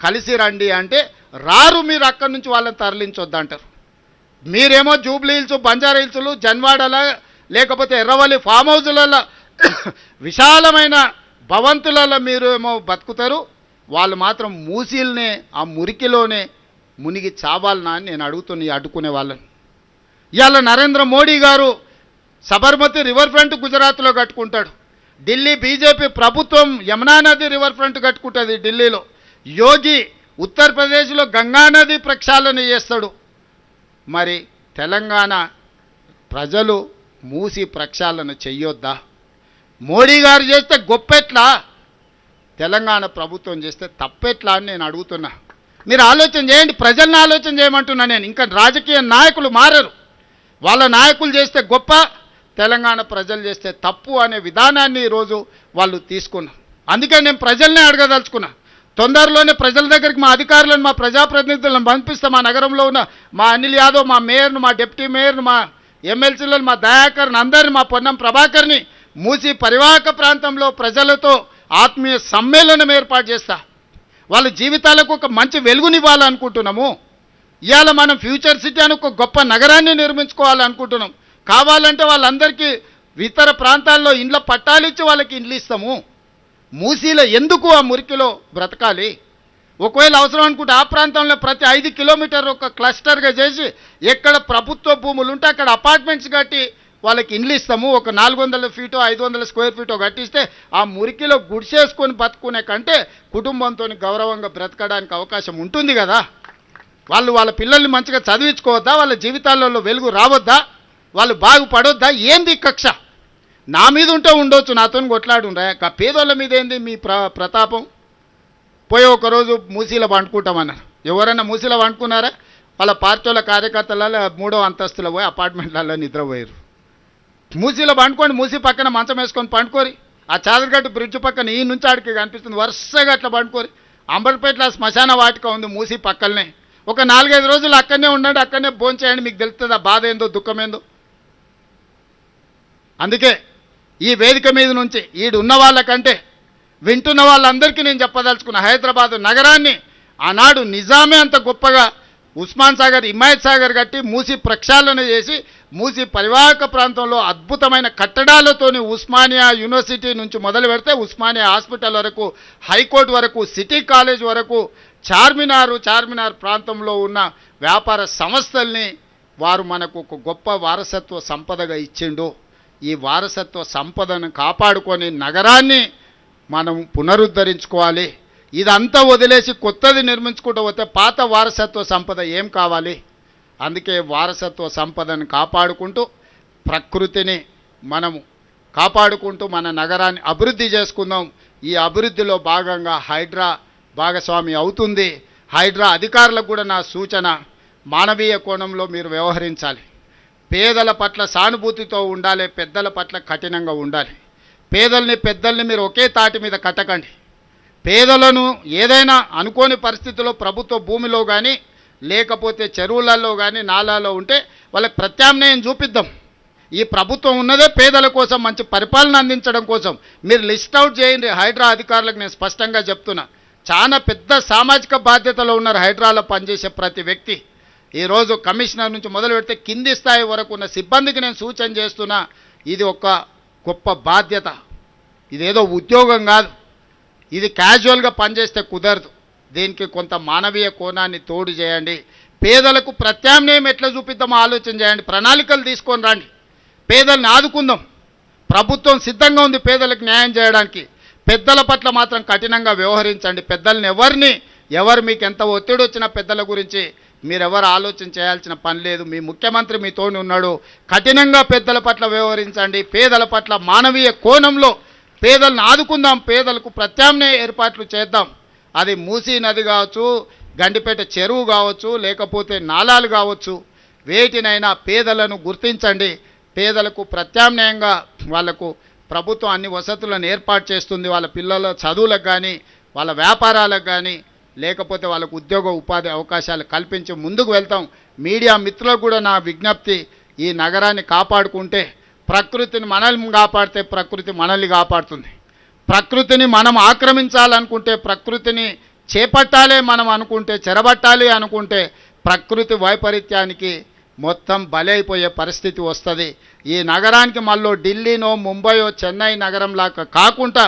కలిసి రండి అంటే రారు, మీరు అక్కడి నుంచి వాళ్ళని తరలించొద్దు అంటారు. మీరేమో జూబ్లీ హిల్స్, బంజారా హిల్స్లు, జన్వాడల లేకపోతే ఎర్రవల్లి ఫామ్ హౌజులలో విశాలమైన భవంతులలో మీరు ఏమో బతుకుతారు, వాళ్ళు మాత్రం మూసీల్నే ఆ మురికిలోనే మునిగి చావాలనా అని నేను అడ్డుకునే వాళ్ళని. ఇవాళ నరేంద్ర మోడీ గారు సబర్మతి రివర్ ఫ్రంట్ గుజరాత్లో కట్టుకుంటాడు, ఢిల్లీ బీజేపీ ప్రభుత్వం యమునా నది రివర్ ఫ్రంట్ కట్టుకుంటుంది ఢిల్లీలో, యోగి ఉత్తరప్రదేశ్లో గంగా నది ప్రక్షాళన చేస్తాడు. మరి తెలంగాణ ప్రజలు మూసి ప్రక్షాళన చెయ్యొద్దా? మోడీ గారు చేస్తే గొప్పెట్లా, తెలంగాణ ప్రభుత్వం చేస్తే తప్పెట్లా అని నేను అడుగుతున్నా. మీరు ఆలోచన చేయండి, ప్రజల్ని ఆలోచన చేయమంటున్నా నేను. ఇంకా రాజకీయ నాయకులు మారరు, వాళ్ళ నాయకులు చేస్తే గొప్ప, తెలంగాణ ప్రజలు చేస్తే తప్పు అనే విధానాన్ని ఈరోజు వాళ్ళు తీసుకున్నారు. అందుకే నేను ప్రజల్నే అడగదలుచుకున్నా. తొందరలోనే ప్రజల దగ్గరికి మా అధికారులను, మా ప్రజాప్రతినిధులను పంపిస్తాం. మా నగరంలో ఉన్న మా అనిల్ యాదవ్, మా మేయర్ను, మా డిప్యూటీ మేయర్ను, మా ఎమ్మెల్సీలను, మా దయాకర్ని, అందరిని, మా పొన్నం ప్రభాకర్ని మూసి పరివాహక ప్రాంతంలో ప్రజలతో ఆత్మీయ సమ్మేళనం ఏర్పాటు చేస్తా. వాళ్ళ జీవితాలకు ఒక మంచి వెలుగునివ్వాలనుకుంటున్నాము. ఇవాళ మనం ఫ్యూచర్ సిటీ అని ఒక గొప్ప నగరాన్ని నిర్మించుకోవాలనుకుంటున్నాం. కావాలంటే వాళ్ళందరికీ ఇతర ప్రాంతాల్లో ఇండ్ల పట్టాలిచ్చి వాళ్ళకి ఇండ్లు ఇస్తాము. మూసీలో ఎందుకు ఆ మురికిలో బ్రతకాలి? ఒకవేళ అవసరం అనుకుంటే ఆ ప్రాంతంలో ప్రతి 5 కిలోమీటర్ ఒక క్లస్టర్గా చేసి ఎక్కడ ప్రభుత్వ భూములు ఉంటే అక్కడ అపార్ట్మెంట్స్ కట్టి వాళ్ళకి ఇండ్లు ఇస్తాము. ఒక 400 ఫీటో 500 స్క్వేర్ ఫీటో కట్టిస్తే ఆ మురికిలో గుడిసేసుకొని బతుకునే కంటే కుటుంబంతో గౌరవంగా బ్రతకడానికి అవకాశం ఉంటుంది కదా. వాళ్ళు వాళ్ళ పిల్లల్ని మంచిగా చదివించుకోవద్దా? వాళ్ళ జీవితాలలో వెలుగు రావద్దా? వాళ్ళు బాగుపడొద్దా? ఏంది కక్ష? నా మీద ఉంటే ఉండొచ్చు, నాతో కొట్లాడుండ్రా. పేదోళ్ళ మీద ఏంది మీ ప్రతాపం? పోయి ఒకరోజు మూసీలో వండుకుంటామన్నారు. ఎవరైనా మూసీలో వండుకున్నారా? వాళ్ళ పార్టీల కార్యకర్తలలో 3వ అంతస్తులో పోయి అపార్ట్మెంట్లలో నిద్రపోయారు. మూసీలో పండుకోండి, మూసీ పక్కన మంచం వేసుకొని పండుకోరి. ఆ చాదరగట్టు బ్రిడ్జ్ పక్కన ఈ నుంచి ఆడికి కనిపిస్తుంది, వరుసగా అట్లా పండుకోరి. అంబర్పేటలో శ్మశాన వాటిక ఉంది మూసీ పక్కనే. ఒక 4-5 రోజులు అక్కడనే ఉండండి, అక్కడనే భోంచేయండి, మీకు తెలుస్తుంది ఆ బాధ ఏందో, దుఃఖం ఏందో. అందుకే ఈ వేదిక మీద నుంచి ఈడున్న వాళ్ళకంటే వింటున్న వాళ్ళందరికీ నేను చెప్పదలుచుకున్న, హైదరాబాద్ నగరాన్ని ఆనాడు నిజామే అంత గొప్పగా ఉస్మాన్ సాగర్, హిమాయత్ సాగర్ కట్టి మూసి ప్రక్షాళన చేసి మూసి పరివాహక ప్రాంతంలో అద్భుతమైన కట్టడాలతోని ఉస్మానియా యూనివర్సిటీ నుంచి మొదలు పెడితే ఉస్మానియా హాస్పిటల్ వరకు, హైకోర్టు వరకు, సిటీ కాలేజ్ వరకు, చార్మినార్ ప్రాంతంలో ఉన్న వ్యాపార సంస్థల్ని వారు మనకు ఒక గొప్ప వారసత్వ సంపదగా ఇచ్చిండు. ఈ వారసత్వ సంపదను కాపాడుకొని నగరాన్ని మనం పునరుద్ధరించుకోవాలి. ఇదంతా వదిలేసి కొత్తది నిర్మించుకుంటూ పోతే పాత వారసత్వ సంపద ఏం కావాలి? అందుకే వారసత్వ సంపదను కాపాడుకుంటూ ప్రకృతిని మనము కాపాడుకుంటూ మన నగరాన్ని అభివృద్ధి చేసుకుందాం. ఈ అభివృద్ధిలో భాగంగా హైడ్రా భాగస్వామి అవుతుంది. హైడ్రా అధికారులకు కూడా నా సూచన, మానవీయ కోణంలో మీరు వ్యవహరించాలి. పేదల పట్ల సానుభూతితో ఉండాలి, పెద్దల పట్ల కఠినంగా ఉండాలి. పేదల్ని పెద్దల్ని మీరు ఒకే తాటి మీద కట్టకండి. పేదలను ఏదైనా అనుకోని పరిస్థితుల్లో ప్రభుత్వ భూమిలో కానీ లేకపోతే చెరువులలో కానీ నాలాలో ఉంటే వాళ్ళకి ప్రత్యామ్నాయం చూపిద్దాం. ఈ ప్రభుత్వం ఉన్నదే పేదల కోసం, మంచి పరిపాలన అందించడం కోసం. మీరు లిస్ట్ అవుట్ చేయండి. హైడ్రా అధికారులకు నేను స్పష్టంగా చెప్తున్నా, చాలా పెద్ద సామాజిక బాధ్యతలో ఉన్నారు హైడ్రాలో పనిచేసే ప్రతి వ్యక్తి. ఈరోజు కమిషనర్ నుంచి మొదలు పెడితే కింది స్థాయి వరకు ఉన్న సిబ్బందికి నేను సూచన చేస్తున్నా, ఇది ఒక గొప్ప బాధ్యత. ఇదేదో ఉద్యోగం కాదు, ఇది క్యాజువల్గా పనిచేస్తే కుదరదు. దీనికి కొంత మానవీయ కోణాన్ని తోడు చేయండి. పేదలకు ప్రత్యామ్నాయం ఎట్లా చూపిద్దామో ఆలోచన చేయండి. ప్రణాళికలు తీసుకొని రండి, పేదల్ని ఆదుకుందాం. ప్రభుత్వం సిద్ధంగా ఉంది పేదలకు న్యాయం చేయడానికి. పెద్దల పట్ల మాత్రం కఠినంగా వ్యవహరించండి. పెద్దల్ని ఎవరు మీకు ఎంత ఒత్తిడి వచ్చినా పెద్దల గురించి మీరెవరు ఆలోచన చేయాల్సిన పని లేదు. మీ ముఖ్యమంత్రి మీతోని ఉన్నాడు. కఠినంగా పెద్దల పట్ల వ్యవహరించండి. పేదల పట్ల మానవీయ కోణంలో పేదలను ఆదుకుందాం. పేదలకు ప్రత్యామ్నాయ ఏర్పాట్లు చేద్దాం. అది మూసీ నది కావచ్చు, గండిపేట చెరువు కావచ్చు, లేకపోతే నాలాలు కావచ్చు, వేటినైనా పేదలను గుర్తించండి. పేదలకు ప్రత్యామ్నాయంగా వాళ్లకు ప్రభుత్వం అన్ని వసతులను ఏర్పాటు చేస్తుంది. వాళ్ళ పిల్లల చదువులకు కానీ, వాళ్ళ వ్యాపారాలకు కానీ, లేకపోతే వాళ్ళకు ఉద్యోగ ఉపాధి అవకాశాలు కల్పించి ముందుకు వెళ్తాం. మీడియా మిత్రులకు కూడా నా విజ్ఞప్తి, ఈ నగరాన్ని కాపాడుకుంటే ప్రకృతిని మనల్ని కాపాడితే ప్రకృతి మనల్ని కాపాడుతుంది. ప్రకృతిని మనం ఆక్రమించాలనుకుంటే, ప్రకృతిని చేపట్టాలి మనం అనుకుంటే, చెరబట్టాలి అనుకుంటే ప్రకృతి వైపరీత్యానికి మొత్తం బలైపోయే పరిస్థితి వస్తుంది. ఈ నగరానికి మళ్ళీ ఢిల్లీనో ముంబయో చెన్నై నగరంలాగా కాకుండా